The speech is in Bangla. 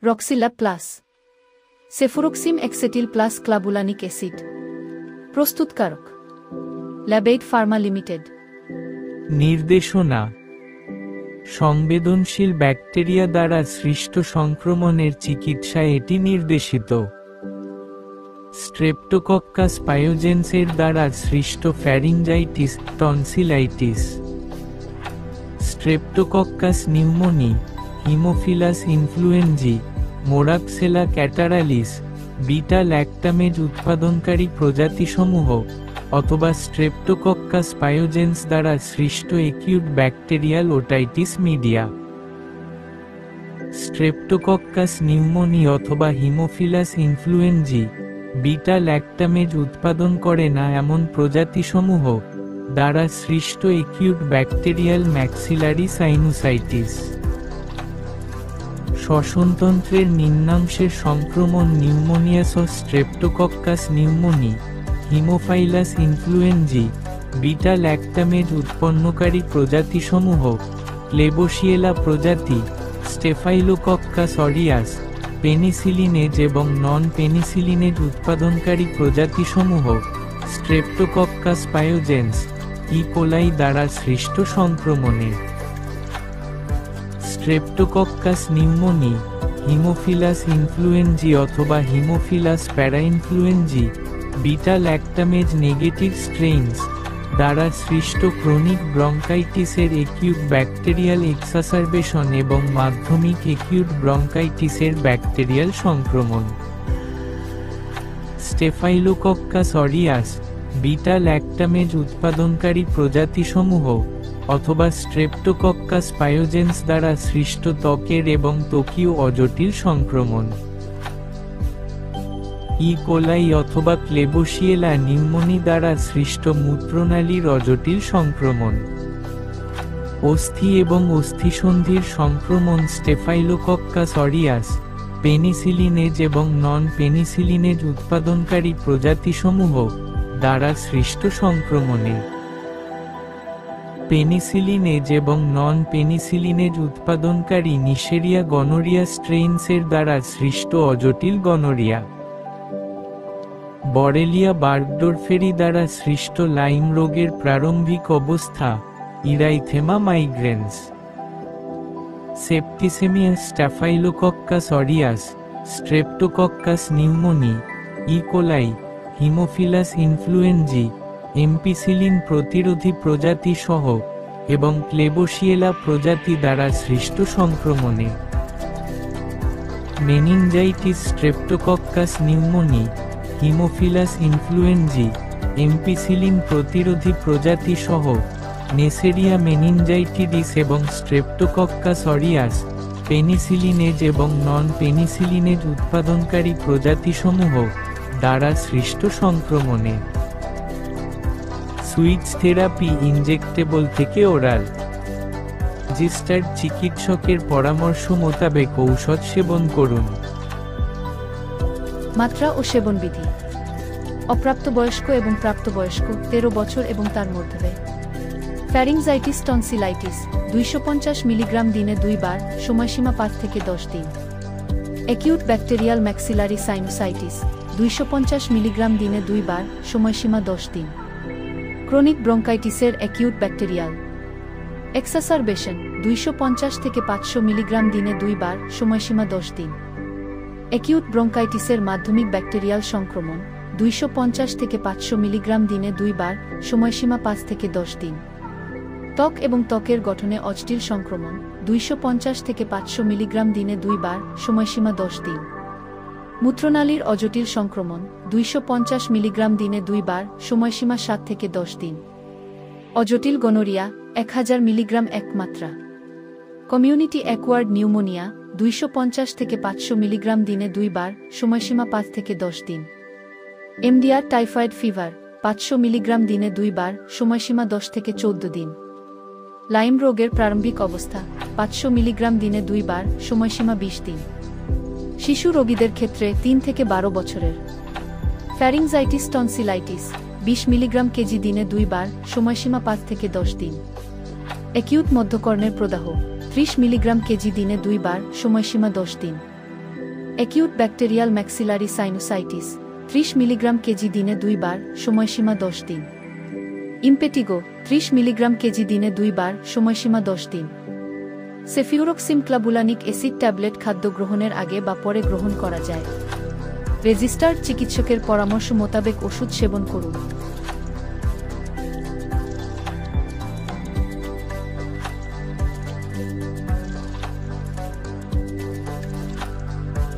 রক্সিল্যাব প্লাস, সেফুরোক্সিম এক্সেটিল প্লাস ক্লাবুলানিক অ্যাসিড। প্রস্তুতকারক ল্যাবেইড ফার্মা লিমিটেড। নির্দেশনা: সংবেদনশীল ব্যাকটেরিয়া দ্বারা সৃষ্ট সংক্রমণের চিকিৎসায় এটি নির্দেশিত। স্ট্রেপ্টোকক্কাস পায়োজেন্সের দ্বারা সৃষ্ট pharyngitis, tonsillitis, Streptococcus pneumoniae, Haemophilus influenzae, Moraxella catarrhalis, beta lactamase উৎপাদনকারী প্রজাতিসমূহ অথবা স্ট্রেপ্টোকক্কাস পায়োজেন্স দ্বারা সৃষ্ট acute bacterial otitis media. Streptococcus pneumoniae অথবা হিমোফিলাস ইনফ্লুয়েঞ্জি বিটা ল্যাক্টামেজ উৎপাদন করে না এমন প্রজাতিসমূহ দ্বারা সৃষ্ট একিউট ব্যাকটেরিয়াল ম্যাক্সিলারি সাইনুসাইটিস। শ্বসনতন্ত্রের নিম্নাংশের সংক্রমণ নিউমোনিয়াসস Streptococcus pneumoniae, Haemophilus influenzae, beta lactamase উৎপন্নকারী প্রজাতিসমূহ, ক্লেবোশিয়েলা প্রজাতি, স্টেফাইলোকক্কাস অরিয়াস, পেনিসিলিনেজ এবং নন পেনিসিলিনেজ উৎপাদনকারী প্রজাতিসমূহ, স্ট্রেপ্টোকক্কাস পায়োজেন্স, ই. কোলাই দ্বারা সৃষ্ট সংক্রমণে। স্ট্রেপ্টোকক্কাস নিউমোনি, হিমোফিলাস ইনফ্লুয়েঞ্জি অথবা হিমোফিলাস প্যারাইনফ্লুয়েঞ্জি বিটা ল্যাক্টামেজ নেগেটিভ স্ট্রেইনস দ্বারা সৃষ্ট ক্রনিক ব্রঙ্কাইটিসের একিউট ব্যাকটেরিয়াল এক্সাসারবেশন এবং মাধ্যমিক একিউট ব্রঙ্কাইটিসের ব্যাকটেরিয়াল সংক্রমণ। স্টেফাইলোকক্কাস অরিয়াস বিটা ল্যাক্টামেজ উৎপাদনকারী প্রজাতিসমূহ অথবা স্ট্রেপ্টোকক্কাস পায়োজেন্স দ্বারা সৃষ্ট ত্বকের এবং ত্বকীয় অজটিল সংক্রমণ। ই. কোলাই অথবা ক্লেবোশিয়েলা নিউমোনি দ্বারা সৃষ্ট মূত্রনালীর অজটিল সংক্রমণ। অস্থি এবং অস্থিসন্ধির সংক্রমণ স্টেফাইলোকক্কাস অরিয়াস, পেনিসিলিনেজ এবং নন পেনিসিলিনেজ উৎপাদনকারী প্রজাতিসমূহ দ্বারা সৃষ্ট সংক্রমণে। পেনিসিলিনেজ এবং নন পেনিসিলিনেজ উৎপাদনকারী নিশেরিয়া গনোরিয়া স্ট্রেইনসের দ্বারা সৃষ্ট অজটিল গনোরিয়া। বরেলিয়া বার্গডোরফেরি দ্বারা সৃষ্ট লাইম রোগের প্রারম্ভিক অবস্থা, erythema migrans. Septicaemia Staphylococcus aureus, Streptococcus pneumoniae, E. Coli, Haemophilus influenzae, ampicillin প্রতিরোধী প্রজাতি সহ এবং ক্লেবোশিয়েলা প্রজাতি দ্বারা সৃষ্ট সংক্রমণে। Meningitis Streptococcus pneumoniae, Haemophilus influenzae, ampicillin প্রতিরোধী প্রজাতি সহ নেসেরিয়া মেনিনজাইটিডিস এবং স্ট্রেপ্টোকক্কাস অরিয়াস, পেনিসিলিনেজ এবং নন পেনিসিলিনেজ উৎপাদনকারী প্রজাতিসমূহ দ্বারা সৃষ্ট সংক্রমণে। সুইচ থেরাপি ইনজেক্টেবল থেকে ওরাল। রেজিস্টার্ড চিকিৎসকের পরামর্শ মোতাবেক ঔষধ সেবন করুন। মাত্রা ও সেবনবিধি: অপ্রাপ্তবয়স্ক এবং প্রাপ্তবয়স্ক 13 বছর এবং তার মধ্যে। ফ্যারিঞ্জাইটিস টনসিলাইটিস 250 মিলিগ্রাম দিনে 2 বার, সময়সীমা 5 থেকে 10 দিন। Acute bacterial maxillary sinusitis 250 milligram দিনে 2 বার, সময়সীমা 10 দিন। ক্রনিক ব্রঙ্কাইটিসের অ্যাকিউট ব্যাকটেরিয়াল এক্সাসারবেশন 250 থেকে 500 মিলিগ্রাম দিনে 2 বার, সময়সীমা 10 দিন। অ্যাকিউট ব্রঙ্কাইটিসের মাধ্যমিক ব্যাকটেরিয়াল সংক্রমণ 250 থেকে 500 মিলিগ্রাম দিনে 2 বার, সময়সীমা 5 থেকে 10 দিন। ত্বক এবং ত্বকের গঠনে অজটিল সংক্রমণ 250 থেকে 500 মিলিগ্রাম দিনে 2 বার, সময়সীমা 10 দিন। মূত্রনালীর অজটিল সংক্রমণ 250 মিলিগ্রাম দিনে 2 বার, সময়সীমা 7 থেকে 10 দিন। অজটিল গনোরিয়া 1000 মিলিগ্রাম এক মাত্রা। কমিউনিটি অ্যাকোয়ার্ড নিউমোনিয়া 250 থেকে 500 মিলিগ্রাম দিনে 2 বার, সময়সীমা 5 থেকে 10 দিন। এমডিআর টাইফয়েড ফিভার 500 মিলিগ্রাম দিনে 2 বার, সময়সীমা 10 থেকে 14 দিন। লাইম রোগের প্রারম্ভিক অবস্থা 500 মিলিগ্রাম দিনে 2 বার, সময়সীমা 20 দিন। শিশু রোগীদের ক্ষেত্রে 3 থেকে 12 বছরের। ফ্যারিঞ্জাইটিস টনসিলাইটিস 20 মিলিগ্রাম কেজি দিনে 2 বার, সময়সীমা 5 থেকে 10 দিন। অ্যাকিউট মধ্যকর্ণের প্রদাহ 30 মিলিগ্রাম কেজি দিনে 2 বার, সময়সীমা 10 দিন। Acute bacterial maxillary sinusitis 30 milligram KG দিনে 2 বার, সময়সীমা 10 দিন। ইমপেটিগো 30 মিলিগ্রাম কেজি দিনে 2 বার, সময়সীমা 10 দিন। সেফিউরক্সিম ক্লাবুলানিক অ্যাসিড ট্যাবলেট খাদ্য গ্রহণের আগে বা পরে গ্রহণ করা যায়। রেজিস্টার্ড চিকিৎসকের পরামর্শ মোতাবেক ওষুধ সেবন করুন।